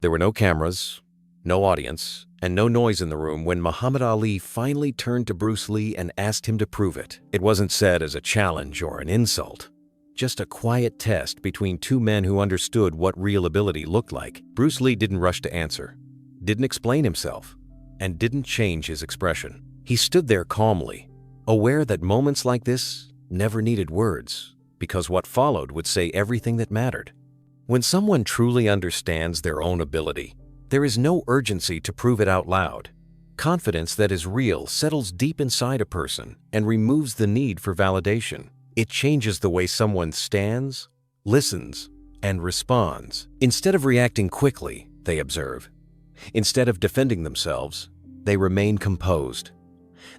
There were no cameras, no audience, and no noise in the room when Muhammad Ali finally turned to Bruce Lee and asked him to prove it. It wasn't said as a challenge or an insult, just a quiet test between two men who understood what real ability looked like. Bruce Lee didn't rush to answer, didn't explain himself, and didn't change his expression. He stood there calmly, aware that moments like this never needed words, because what followed would say everything that mattered. When someone truly understands their own ability, there is no urgency to prove it out loud. Confidence that is real settles deep inside a person and removes the need for validation. It changes the way someone stands, listens, and responds. Instead of reacting quickly, they observe. Instead of defending themselves, they remain composed.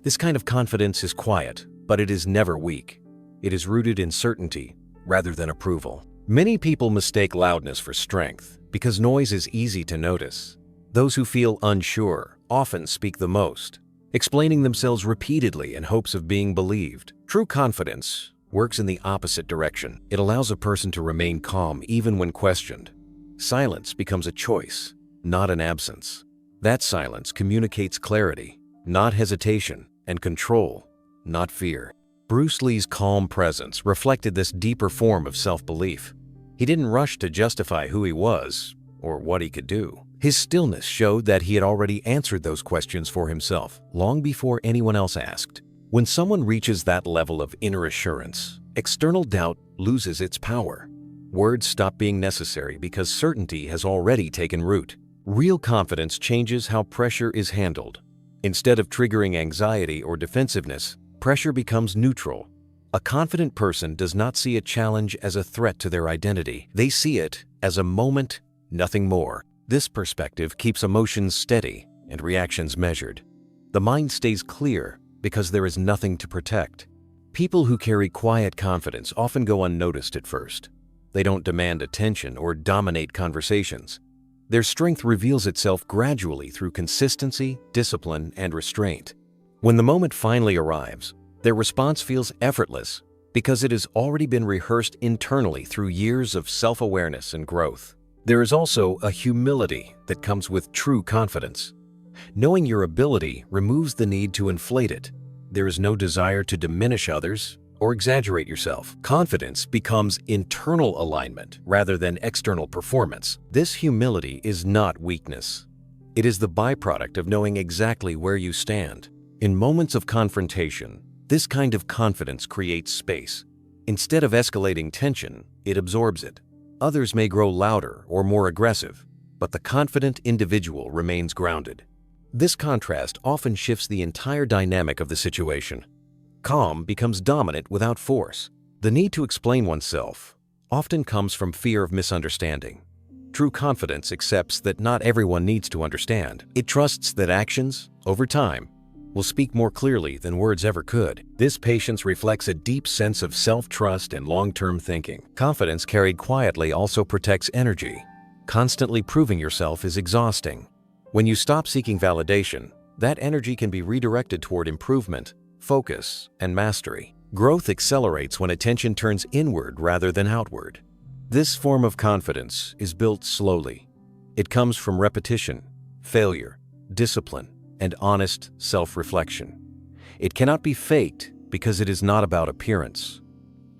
This kind of confidence is quiet, but it is never weak. It is rooted in certainty rather than approval. Many people mistake loudness for strength because noise is easy to notice. Those who feel unsure often speak the most, explaining themselves repeatedly in hopes of being believed. True confidence works in the opposite direction. It allows a person to remain calm even when questioned. Silence becomes a choice, not an absence. That silence communicates clarity, not hesitation, and control, not fear. Bruce Lee's calm presence reflected this deeper form of self-belief. He didn't rush to justify who he was or what he could do. His stillness showed that he had already answered those questions for himself long before anyone else asked. When someone reaches that level of inner assurance, external doubt loses its power. Words stop being necessary because certainty has already taken root. Real confidence changes how pressure is handled. Instead of triggering anxiety or defensiveness, pressure becomes neutral. A confident person does not see a challenge as a threat to their identity. They see it as a moment, nothing more. This perspective keeps emotions steady and reactions measured. The mind stays clear because there is nothing to protect. People who carry quiet confidence often go unnoticed at first. They don't demand attention or dominate conversations. Their strength reveals itself gradually through consistency, discipline, and restraint. When the moment finally arrives, their response feels effortless because it has already been rehearsed internally through years of self-awareness and growth. There is also a humility that comes with true confidence. Knowing your ability removes the need to inflate it. There is no desire to diminish others or exaggerate yourself. Confidence becomes internal alignment rather than external performance. This humility is not weakness. It is the byproduct of knowing exactly where you stand. In moments of confrontation, this kind of confidence creates space. Instead of escalating tension, it absorbs it. Others may grow louder or more aggressive, but the confident individual remains grounded. This contrast often shifts the entire dynamic of the situation. Calm becomes dominant without force. The need to explain oneself often comes from fear of misunderstanding. True confidence accepts that not everyone needs to understand. It trusts that actions, over time, will speak more clearly than words ever could. This patience reflects a deep sense of self-trust and long-term thinking. Confidence carried quietly also protects energy. Constantly proving yourself is exhausting. When you stop seeking validation, that energy can be redirected toward improvement, focus, and mastery. Growth accelerates when attention turns inward rather than outward. This form of confidence is built slowly. It comes from repetition, failure, discipline, and honest self-reflection. It cannot be faked because it is not about appearance.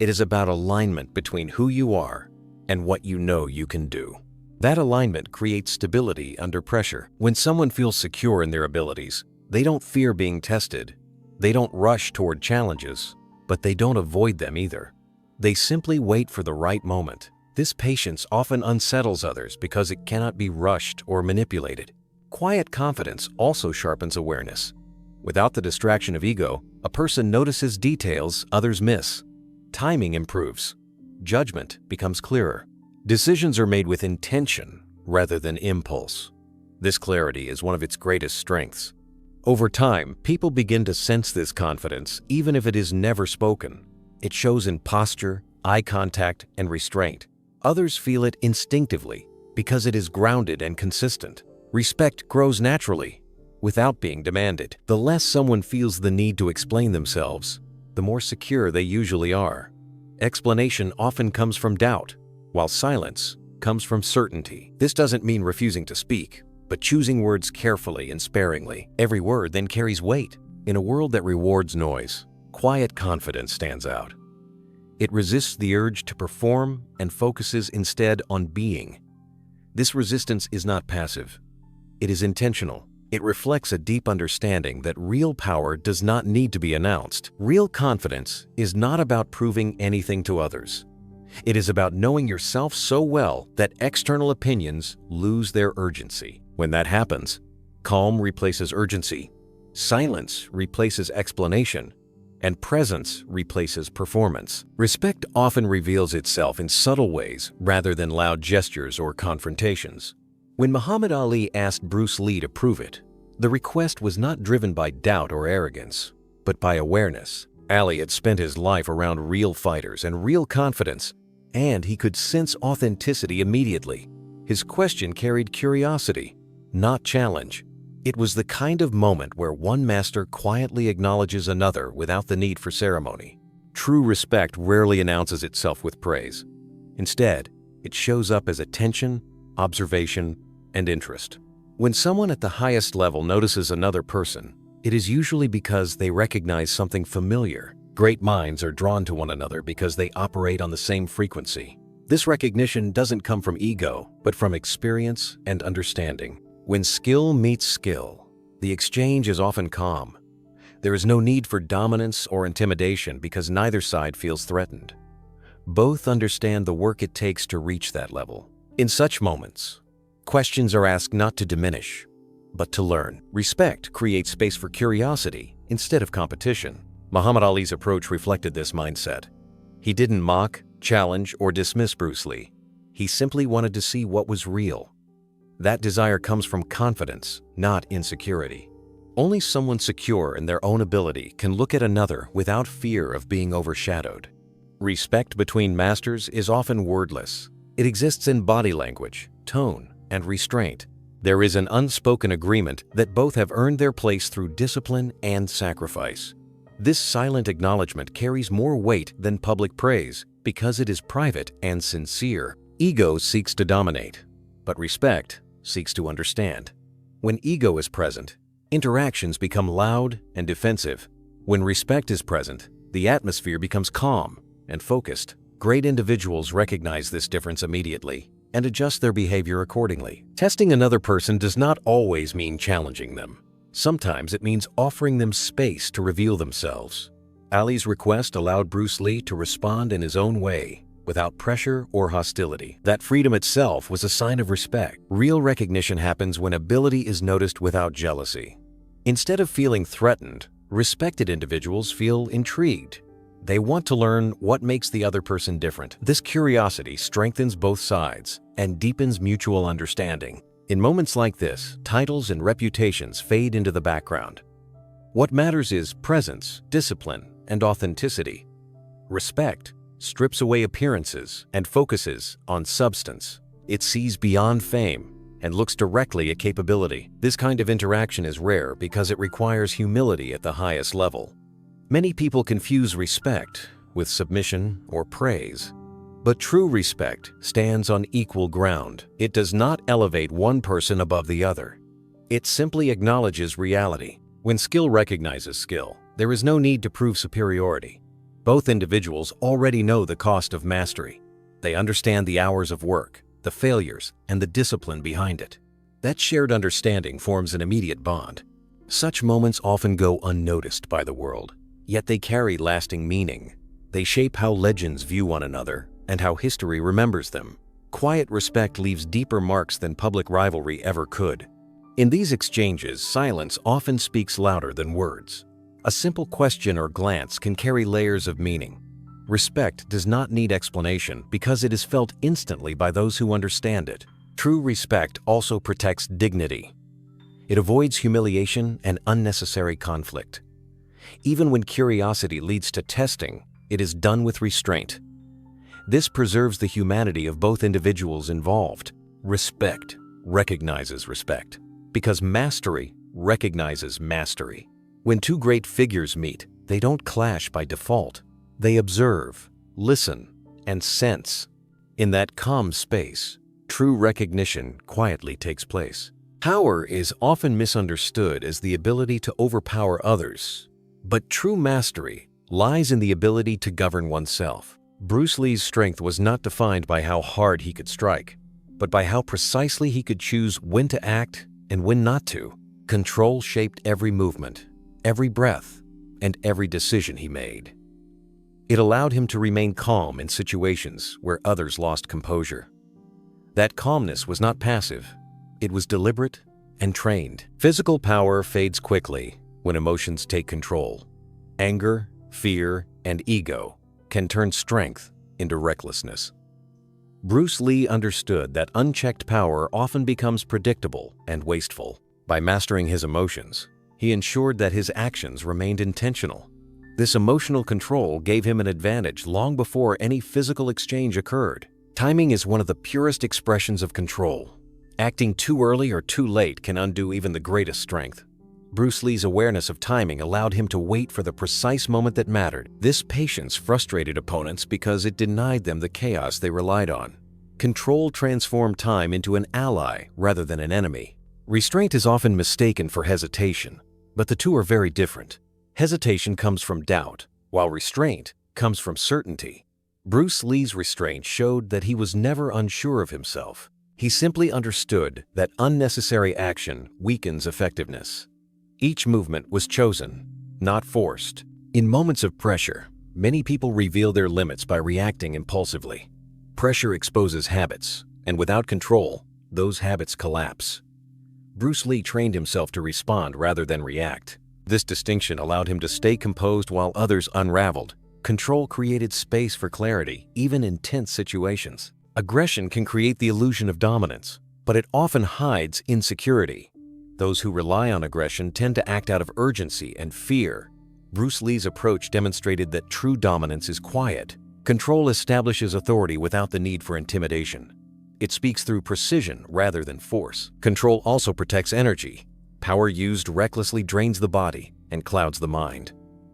It is about alignment between who you are and what you know you can do. That alignment creates stability under pressure. When someone feels secure in their abilities, they don't fear being tested. They don't rush toward challenges, but they don't avoid them either. They simply wait for the right moment. This patience often unsettles others because it cannot be rushed or manipulated. Quiet confidence also sharpens awareness. Without the distraction of ego, a person notices details others miss. Timing improves. Judgment becomes clearer. Decisions are made with intention rather than impulse. This clarity is one of its greatest strengths. Over time, people begin to sense this confidence even if it is never spoken. It shows in posture, eye contact, and restraint. Others feel it instinctively because it is grounded and consistent. Respect grows naturally, without being demanded. The less someone feels the need to explain themselves, the more secure they usually are. Explanation often comes from doubt, while silence comes from certainty. This doesn't mean refusing to speak, but choosing words carefully and sparingly. Every word then carries weight. In a world that rewards noise, quiet confidence stands out. It resists the urge to perform and focuses instead on being. This resistance is not passive. It is intentional. It reflects a deep understanding that real power does not need to be announced. Real confidence is not about proving anything to others. It is about knowing yourself so well that external opinions lose their urgency. When that happens, calm replaces urgency, silence replaces explanation, and presence replaces performance. Respect often reveals itself in subtle ways rather than loud gestures or confrontations. When Muhammad Ali asked Bruce Lee to prove it, the request was not driven by doubt or arrogance, but by awareness. Ali had spent his life around real fighters and real confidence, and he could sense authenticity immediately. His question carried curiosity, not challenge. It was the kind of moment where one master quietly acknowledges another without the need for ceremony. True respect rarely announces itself with praise. Instead, it shows up as attention, observation, and interest. When someone at the highest level notices another person, it is usually because they recognize something familiar. Great minds are drawn to one another because they operate on the same frequency. This recognition doesn't come from ego, but from experience and understanding. When skill meets skill, the exchange is often calm. There is no need for dominance or intimidation because neither side feels threatened. Both understand the work it takes to reach that level. In such moments, questions are asked not to diminish, but to learn. Respect creates space for curiosity instead of competition. Muhammad Ali's approach reflected this mindset. He didn't mock, challenge, or dismiss Bruce Lee. He simply wanted to see what was real. That desire comes from confidence, not insecurity. Only someone secure in their own ability can look at another without fear of being overshadowed. Respect between masters is often wordless. It exists in body language, tone, and restraint. There is an unspoken agreement that both have earned their place through discipline and sacrifice. This silent acknowledgement carries more weight than public praise because it is private and sincere. Ego seeks to dominate, but respect seeks to understand. When ego is present, interactions become loud and defensive. When respect is present, the atmosphere becomes calm and focused. Great individuals recognize this difference immediately and adjust their behavior accordingly. Testing another person does not always mean challenging them. Sometimes it means offering them space to reveal themselves. Ali's request allowed Bruce Lee to respond in his own way, without pressure or hostility. That freedom itself was a sign of respect. Real recognition happens when ability is noticed without jealousy. Instead of feeling threatened, respected individuals feel intrigued. They want to learn what makes the other person different. This curiosity strengthens both sides and deepens mutual understanding. In moments like this, titles and reputations fade into the background. What matters is presence, discipline, and authenticity. Respect strips away appearances and focuses on substance. It sees beyond fame and looks directly at capability. This kind of interaction is rare because it requires humility at the highest level. Many people confuse respect with submission or praise. But true respect stands on equal ground. It does not elevate one person above the other. It simply acknowledges reality. When skill recognizes skill, there is no need to prove superiority. Both individuals already know the cost of mastery. They understand the hours of work, the failures, and the discipline behind it. That shared understanding forms an immediate bond. Such moments often go unnoticed by the world, yet they carry lasting meaning. They shape how legends view one another and how history remembers them. Quiet respect leaves deeper marks than public rivalry ever could. In these exchanges, silence often speaks louder than words. A simple question or glance can carry layers of meaning. Respect does not need explanation because it is felt instantly by those who understand it. True respect also protects dignity. It avoids humiliation and unnecessary conflict. Even when curiosity leads to testing, it is done with restraint. This preserves the humanity of both individuals involved. Respect recognizes respect, because mastery recognizes mastery. When two great figures meet, they don't clash by default. They observe, listen, and sense. In that calm space, true recognition quietly takes place. Power is often misunderstood as the ability to overpower others, but true mastery lies in the ability to govern oneself. Bruce Lee's strength was not defined by how hard he could strike, but by how precisely he could choose when to act and when not to. Control shaped every movement, every breath, and every decision he made. It allowed him to remain calm in situations where others lost composure. That calmness was not passive, it was deliberate and trained. Physical power fades quickly when emotions take control. Anger, fear, and ego can turn strength into recklessness. Bruce Lee understood that unchecked power often becomes predictable and wasteful. By mastering his emotions, he ensured that his actions remained intentional. This emotional control gave him an advantage long before any physical exchange occurred. Timing is one of the purest expressions of control. Acting too early or too late can undo even the greatest strength. Bruce Lee's awareness of timing allowed him to wait for the precise moment that mattered. This patience frustrated opponents because it denied them the chaos they relied on. Control transformed time into an ally rather than an enemy. Restraint is often mistaken for hesitation, but the two are very different. Hesitation comes from doubt, while restraint comes from certainty. Bruce Lee's restraint showed that he was never unsure of himself. He simply understood that unnecessary action weakens effectiveness. Each movement was chosen, not forced. In moments of pressure, many people reveal their limits by reacting impulsively. Pressure exposes habits, and without control, those habits collapse. Bruce Lee trained himself to respond rather than react. This distinction allowed him to stay composed while others unraveled. Control created space for clarity, even in tense situations. Aggression can create the illusion of dominance, but it often hides insecurity. Those who rely on aggression tend to act out of urgency and fear. Bruce Lee's approach demonstrated that true dominance is quiet. Control establishes authority without the need for intimidation. It speaks through precision rather than force. Control also protects energy. Power used recklessly drains the body and clouds the mind.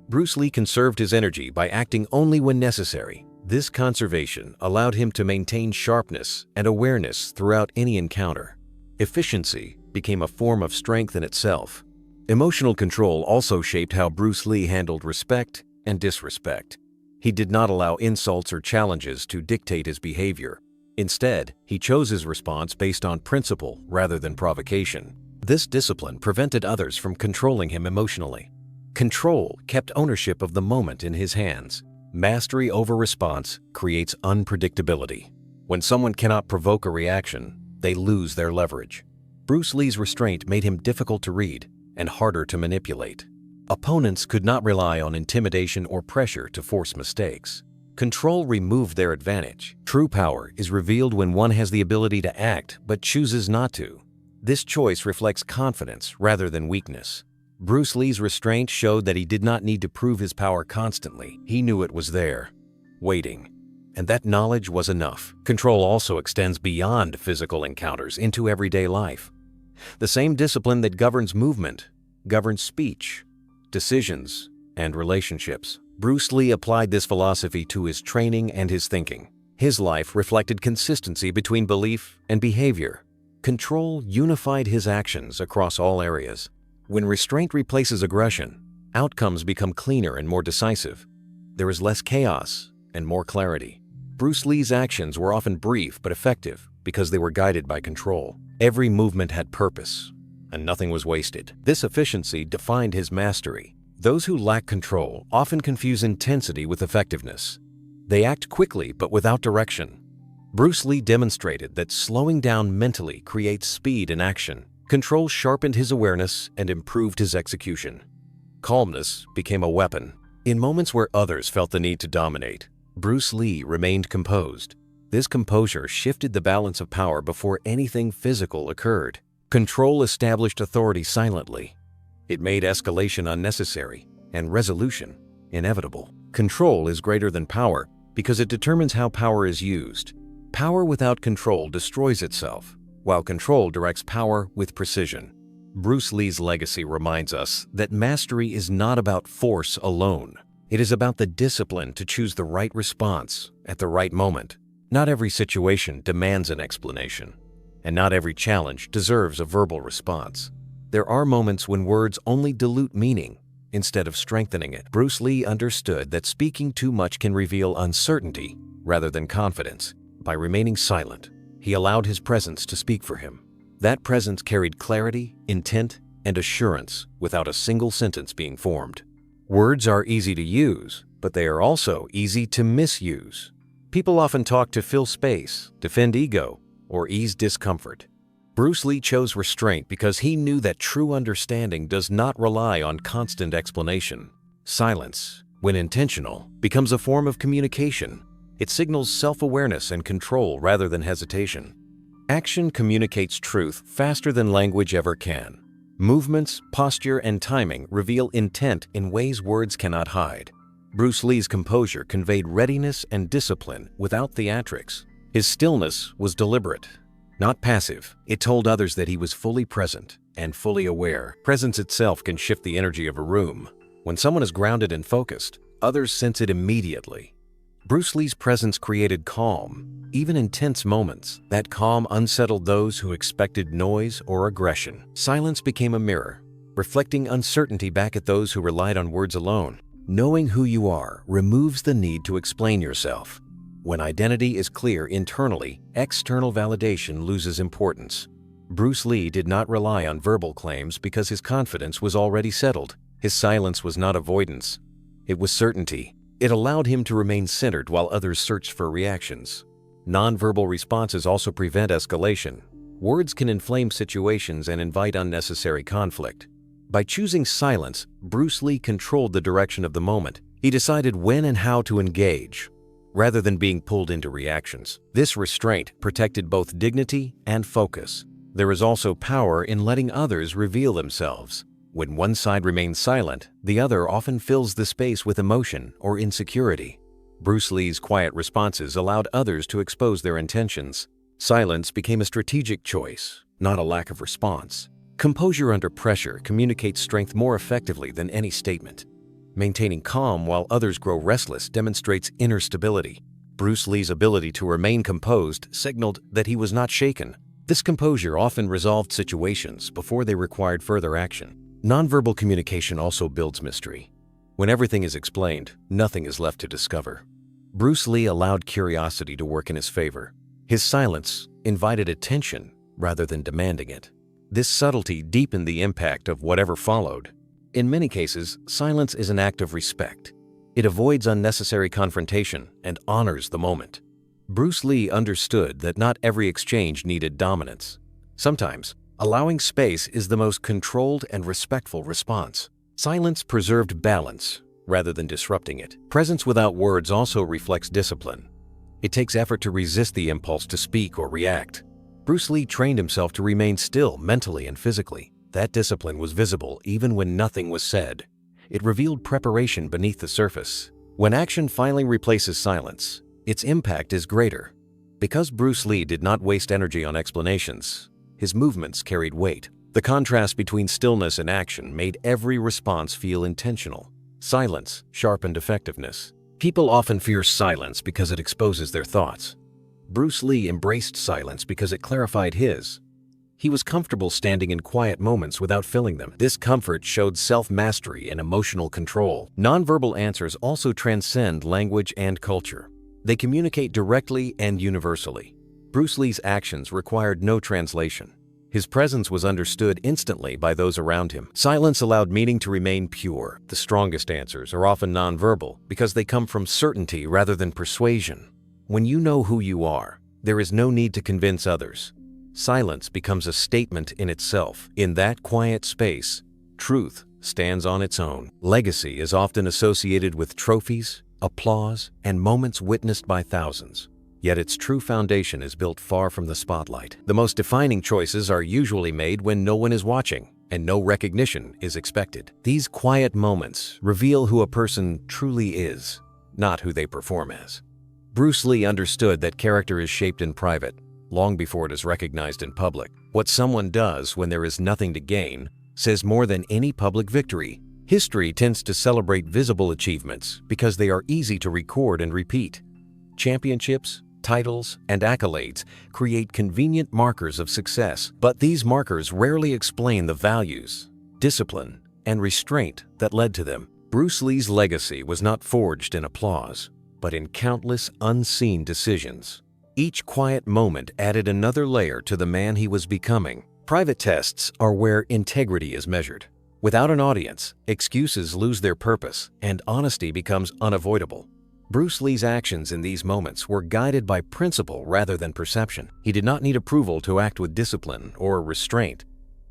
Bruce Lee conserved his energy by acting only when necessary. This conservation allowed him to maintain sharpness and awareness throughout any encounter. Efficiency became a form of strength in itself. Emotional control also shaped how Bruce Lee handled respect and disrespect. He did not allow insults or challenges to dictate his behavior. Instead, he chose his response based on principle rather than provocation. This discipline prevented others from controlling him emotionally. Control kept ownership of the moment in his hands. Mastery over response creates unpredictability. When someone cannot provoke a reaction, they lose their leverage. Bruce Lee's restraint made him difficult to read and harder to manipulate. Opponents could not rely on intimidation or pressure to force mistakes. Control removed their advantage. True power is revealed when one has the ability to act but chooses not to. This choice reflects confidence rather than weakness. Bruce Lee's restraint showed that he did not need to prove his power constantly. He knew it was there, waiting, and that knowledge was enough. Control also extends beyond physical encounters into everyday life. The same discipline that governs movement governs speech, decisions, and relationships. Bruce Lee applied this philosophy to his training and his thinking. His life reflected consistency between belief and behavior. Control unified his actions across all areas. When restraint replaces aggression, outcomes become cleaner and more decisive. There is less chaos and more clarity. Bruce Lee's actions were often brief but effective because they were guided by control. Every movement had purpose, and nothing was wasted. This efficiency defined his mastery. Those who lack control often confuse intensity with effectiveness. They act quickly but without direction. Bruce Lee demonstrated that slowing down mentally creates speed in action. Control sharpened his awareness and improved his execution. Calmness became a weapon. In moments where others felt the need to dominate, Bruce Lee remained composed. This composure shifted the balance of power before anything physical occurred. Control established authority silently. It made escalation unnecessary and resolution inevitable. Control is greater than power because it determines how power is used. Power without control destroys itself, while control directs power with precision. Bruce Lee's legacy reminds us that mastery is not about force alone. It is about the discipline to choose the right response at the right moment. Not every situation demands an explanation, and not every challenge deserves a verbal response. There are moments when words only dilute meaning instead of strengthening it. Bruce Lee understood that speaking too much can reveal uncertainty rather than confidence. By remaining silent, he allowed his presence to speak for him. That presence carried clarity, intent, and assurance without a single sentence being formed. Words are easy to use, but they are also easy to misuse. People often talk to fill space, defend ego, or ease discomfort. Bruce Lee chose restraint because he knew that true understanding does not rely on constant explanation. Silence, when intentional, becomes a form of communication. It signals self-awareness and control rather than hesitation. Action communicates truth faster than language ever can. Movements, posture, and timing reveal intent in ways words cannot hide. Bruce Lee's composure conveyed readiness and discipline without theatrics. His stillness was deliberate, not passive. It told others that he was fully present and fully aware. Presence itself can shift the energy of a room. When someone is grounded and focused, others sense it immediately. Bruce Lee's presence created calm, even in tense moments. That calm unsettled those who expected noise or aggression. Silence became a mirror, reflecting uncertainty back at those who relied on words alone. Knowing who you are removes the need to explain yourself. When identity is clear internally, external validation loses importance. Bruce Lee did not rely on verbal claims because his confidence was already settled. His silence was not avoidance. It was certainty. It allowed him to remain centered while others searched for reactions. Nonverbal responses also prevent escalation. Words can inflame situations and invite unnecessary conflict. By choosing silence, Bruce Lee controlled the direction of the moment. He decided when and how to engage, rather than being pulled into reactions. This restraint protected both dignity and focus. There is also power in letting others reveal themselves. When one side remains silent, the other often fills the space with emotion or insecurity. Bruce Lee's quiet responses allowed others to expose their intentions. Silence became a strategic choice, not a lack of response. Composure under pressure communicates strength more effectively than any statement. Maintaining calm while others grow restless demonstrates inner stability. Bruce Lee's ability to remain composed signaled that he was not shaken. This composure often resolved situations before they required further action. Nonverbal communication also builds mystery. When everything is explained, nothing is left to discover. Bruce Lee allowed curiosity to work in his favor. His silence invited attention rather than demanding it. This subtlety deepened the impact of whatever followed. In many cases, silence is an act of respect. It avoids unnecessary confrontation and honors the moment. Bruce Lee understood that not every exchange needed dominance. Sometimes, allowing space is the most controlled and respectful response. Silence preserved balance rather than disrupting it. Presence without words also reflects discipline. It takes effort to resist the impulse to speak or react. Bruce Lee trained himself to remain still mentally and physically. That discipline was visible even when nothing was said. It revealed preparation beneath the surface. When action finally replaces silence, its impact is greater. Because Bruce Lee did not waste energy on explanations, his movements carried weight. The contrast between stillness and action made every response feel intentional. Silence sharpened effectiveness. People often fear silence because it exposes their thoughts. Bruce Lee embraced silence because it clarified his. He was comfortable standing in quiet moments without filling them. This comfort showed self-mastery and emotional control. Nonverbal answers also transcend language and culture. They communicate directly and universally. Bruce Lee's actions required no translation. His presence was understood instantly by those around him. Silence allowed meaning to remain pure. The strongest answers are often nonverbal because they come from certainty rather than persuasion. When you know who you are, there is no need to convince others. Silence becomes a statement in itself. In that quiet space, truth stands on its own. Legacy is often associated with trophies, applause, and moments witnessed by thousands. Yet its true foundation is built far from the spotlight. The most defining choices are usually made when no one is watching and no recognition is expected. These quiet moments reveal who a person truly is, not who they perform as. Bruce Lee understood that character is shaped in private, long before it is recognized in public. What someone does when there is nothing to gain says more than any public victory. History tends to celebrate visible achievements because they are easy to record and repeat. Championships, titles, and accolades create convenient markers of success, but these markers rarely explain the values, discipline, and restraint that led to them. Bruce Lee's legacy was not forged in applause, but in countless unseen decisions. Each quiet moment added another layer to the man he was becoming. Private tests are where integrity is measured. Without an audience, excuses lose their purpose, and honesty becomes unavoidable. Bruce Lee's actions in these moments were guided by principle rather than perception. He did not need approval to act with discipline or restraint.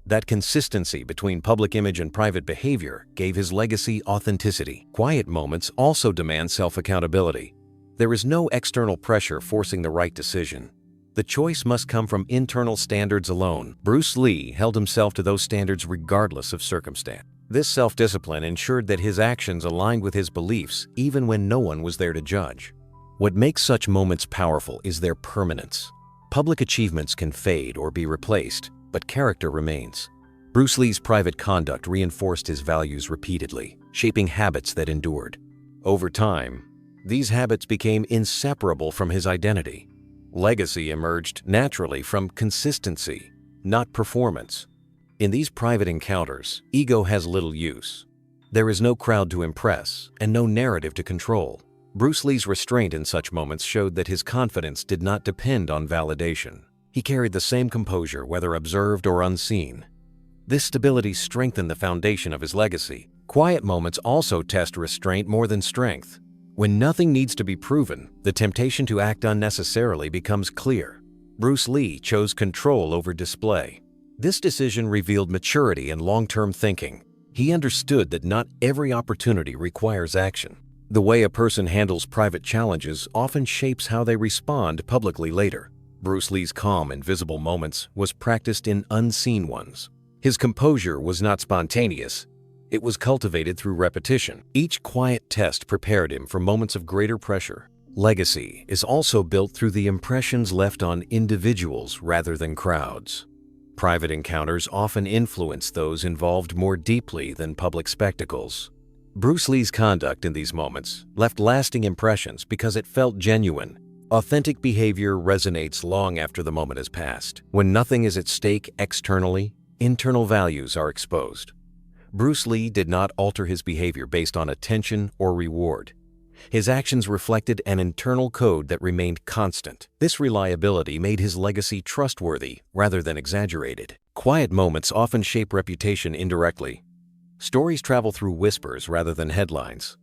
That consistency between public image and private behavior gave his legacy authenticity. Quiet moments also demand self-accountability. There is no external pressure forcing the right decision. The choice must come from internal standards alone. Bruce Lee held himself to those standards regardless of circumstance. This self-discipline ensured that his actions aligned with his beliefs even when no one was there to judge. What makes such moments powerful is their permanence. Public achievements can fade or be replaced, but character remains. Bruce Lee's private conduct reinforced his values repeatedly, shaping habits that endured. Over time, these habits became inseparable from his identity. Legacy emerged naturally from consistency, not performance. In these private encounters, ego has little use. There is no crowd to impress and no narrative to control. Bruce Lee's restraint in such moments showed that his confidence did not depend on validation. He carried the same composure whether observed or unseen. This stability strengthened the foundation of his legacy. Quiet moments also test restraint more than strength. When nothing needs to be proven, the temptation to act unnecessarily becomes clear. Bruce Lee chose control over display. This decision revealed maturity and long-term thinking. He understood that not every opportunity requires action. The way a person handles private challenges often shapes how they respond publicly later. Bruce Lee's calm in visible moments was practiced in unseen ones. His composure was not spontaneous. It was cultivated through repetition. Each quiet test prepared him for moments of greater pressure. Legacy is also built through the impressions left on individuals rather than crowds. Private encounters often influence those involved more deeply than public spectacles. Bruce Lee's conduct in these moments left lasting impressions because it felt genuine. Authentic behavior resonates long after the moment has passed. When nothing is at stake externally, internal values are exposed. Bruce Lee did not alter his behavior based on attention or reward. His actions reflected an internal code that remained constant. This reliability made his legacy trustworthy rather than exaggerated. Quiet moments often shape reputation indirectly. Stories travel through whispers rather than headlines.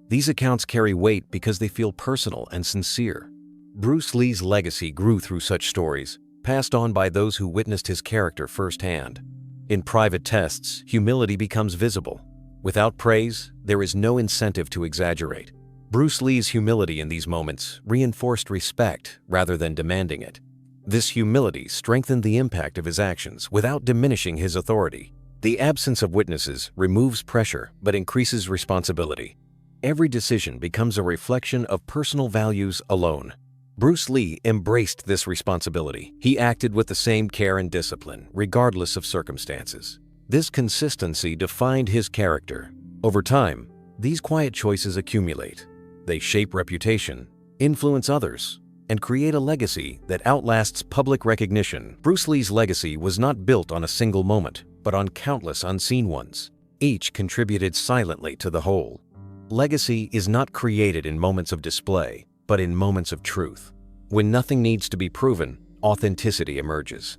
These accounts carry weight because they feel personal and sincere. Bruce Lee's legacy grew through such stories, passed on by those who witnessed his character firsthand. In private tests, humility becomes visible. Without praise, there is no incentive to exaggerate. Bruce Lee's humility in these moments reinforced respect rather than demanding it. This humility strengthened the impact of his actions without diminishing his authority. The absence of witnesses removes pressure but increases responsibility. Every decision becomes a reflection of personal values alone. Bruce Lee embraced this responsibility. He acted with the same care and discipline, regardless of circumstances. This consistency defined his character. Over time, these quiet choices accumulate. They shape reputation, influence others, and create a legacy that outlasts public recognition. Bruce Lee's legacy was not built on a single moment, but on countless unseen ones. Each contributed silently to the whole. Legacy is not created in moments of display, but in moments of truth. When nothing needs to be proven, authenticity emerges.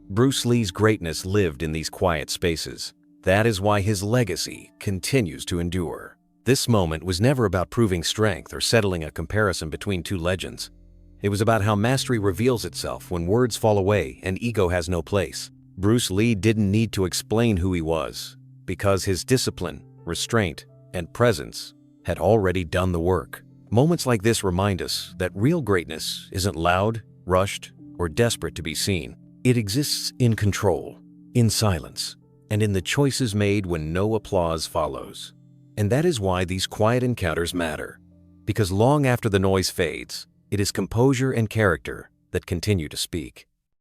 Bruce Lee's greatness lived in these quiet spaces. That is why his legacy continues to endure. This moment was never about proving strength or settling a comparison between two legends. It was about how mastery reveals itself when words fall away and ego has no place. Bruce Lee didn't need to explain who he was, because his discipline, restraint, and presence had already done the work. Moments like this remind us that real greatness isn't loud, rushed, or desperate to be seen. It exists in control, in silence, and in the choices made when no applause follows. And that is why these quiet encounters matter, because long after the noise fades, it is composure and character that continue to speak.